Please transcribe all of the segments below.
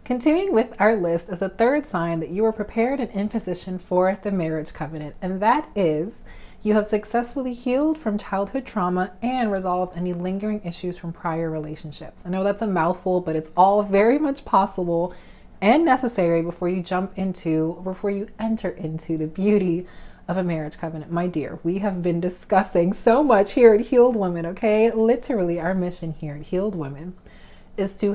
Continuing with our list is the third sign that you are prepared and in position for the marriage covenant, and that is you have successfully healed from childhood trauma and resolved any lingering issues from prior relationships. I know that's a mouthful, but it's all very much possible and necessary before you enter into the beauty of a marriage covenant. My dear, we have been discussing so much here at Healed Women, okay? Literally, our mission here at Healed Women is to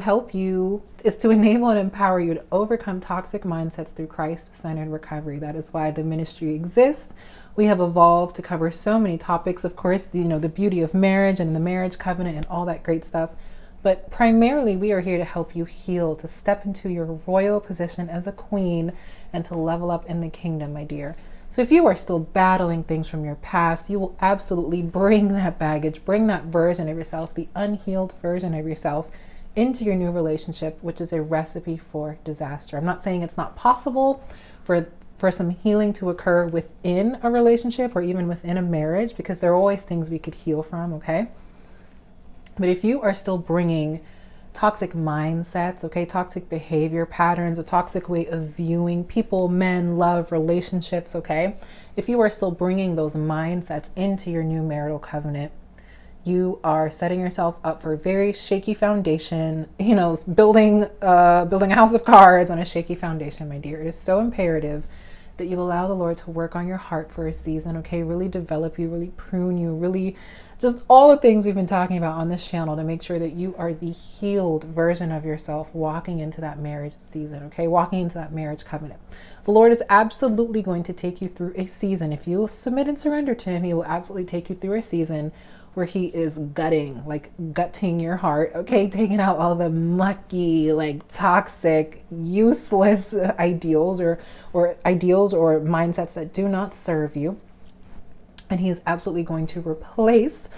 enable and empower you to overcome toxic mindsets through Christ-centered recovery. That is why the ministry exists. We have evolved to cover so many topics, of course, the beauty of marriage and the marriage covenant and all that great stuff. But primarily, we are here to help you heal, to step into your royal position as a queen and to level up in the kingdom, my dear. So if you are still battling things from your past, you will absolutely bring that baggage, bring that version of yourself, the unhealed version of yourself, into your new relationship, which is a recipe for disaster. I'm not saying it's not possible for some healing to occur within a relationship or even within a marriage, because there are always things we could heal from, okay? But if you are still bringing toxic mindsets, okay, toxic behavior patterns, a toxic way of viewing people, men, love, relationships, okay, if you are still bringing those mindsets into your new marital covenant, you are setting yourself up for a very shaky foundation, building a house of cards on a shaky foundation, my dear. It is so imperative that you allow the Lord to work on your heart for a season, okay? Really develop you, really prune you, really just all the things we've been talking about on this channel to make sure that you are the healed version of yourself walking into that marriage season, okay? Walking into that marriage covenant. The Lord is absolutely going to take you through a season. If you submit and surrender to Him, He will absolutely take you through a season where He is gutting your heart, okay? Taking out all the mucky, toxic, useless ideals or mindsets that do not serve you. And He is absolutely going to replace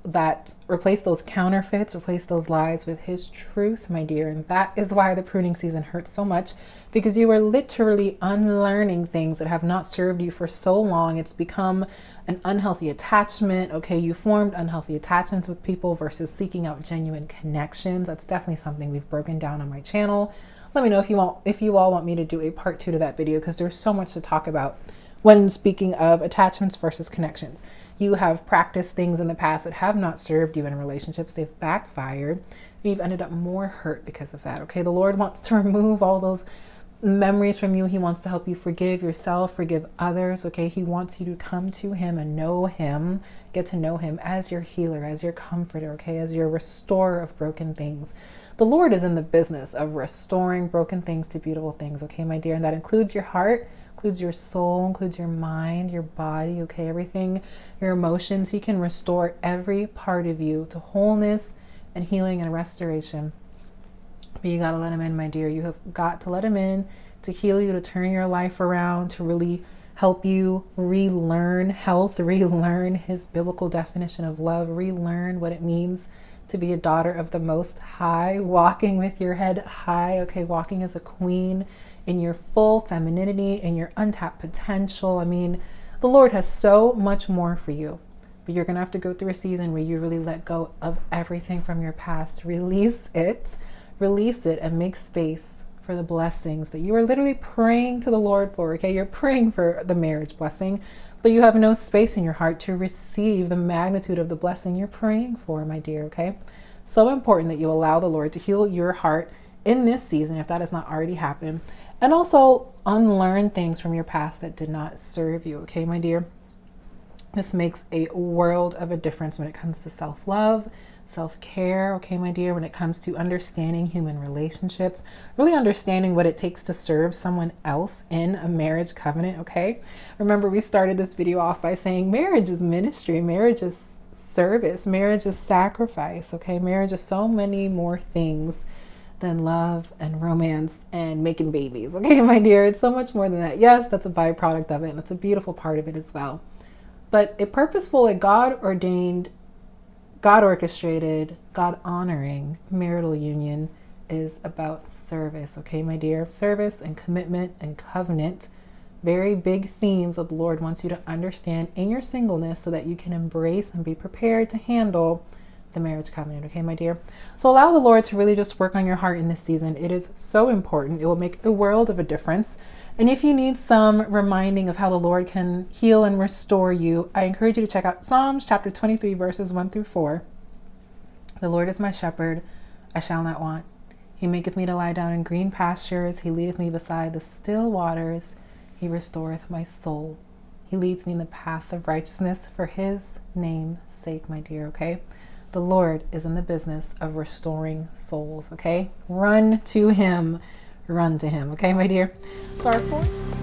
those counterfeits, replace those lies with His truth, my dear. And that is why the pruning season hurts so much, because you are literally unlearning things that have not served you for so long. It's become an unhealthy attachment, okay? You formed unhealthy attachments with people versus seeking out genuine connections. That's definitely something we've broken down on my channel. Let me know if you all want me to do a part 2 to that video, because there's so much to talk about when speaking of attachments versus connections. You have practiced things in the past that have not served you in relationships. They've backfired. You've ended up more hurt because of that, okay? The Lord wants to remove all those memories from you. He wants to help you forgive yourself, forgive others, okay? He wants you to come to Him and know Him, get to know Him as your healer, as your comforter, okay? As your restorer of broken things. The Lord is in the business of restoring broken things to beautiful things, okay, my dear? And that includes your heart, includes your soul, includes your mind, your body, okay, everything, your emotions. He can restore every part of you to wholeness and healing and restoration. But you got to let Him in, my dear. You have got to let Him in to heal you, to turn your life around, to really help you relearn health, relearn His biblical definition of love, relearn what it means to be a daughter of the Most High, walking with your head high, okay, walking as a queen in your full femininity, in your untapped potential. I mean, the Lord has so much more for you, but you're going to have to go through a season where you really let go of everything from your past. Release it, and make space for the blessings that you are literally praying to the Lord for, okay? You're praying for the marriage blessing, but you have no space in your heart to receive the magnitude of the blessing you're praying for, my dear, okay? So important that you allow the Lord to heal your heart in this season, if that has not already happened, and also unlearn things from your past that did not serve you, okay, my dear? This makes a world of a difference when it comes to self-love, self-care, okay, my dear, when it comes to understanding human relationships, really understanding what it takes to serve someone else in a marriage covenant, okay? Remember, we started this video off by saying marriage is ministry, marriage is service, marriage is sacrifice, okay? Marriage is so many more things than love and romance and making babies, okay, my dear? It's so much more than that. Yes, that's a byproduct of it, and that's a beautiful part of it as well. But a purposeful, a God-ordained, God-orchestrated, God-honoring marital union is about service, okay, my dear? Service and commitment and covenant, very big themes that the Lord wants you to understand in your singleness so that you can embrace and be prepared to handle the marriage covenant. Okay, my dear. So allow the Lord to really just work on your heart in this season. It is so important. It will make a world of a difference. And if you need some reminding of how the Lord can heal and restore you, I encourage you to check out Psalms chapter 23, verses 1-4. The Lord is my shepherd, I shall not want. He maketh me to lie down in green pastures. He leadeth me beside the still waters. He restoreth my soul. He leads me in the path of righteousness for his name's sake, my dear, okay? The Lord is in the business of restoring souls, okay? Run to him. Run to him, okay, my dear? So our fourth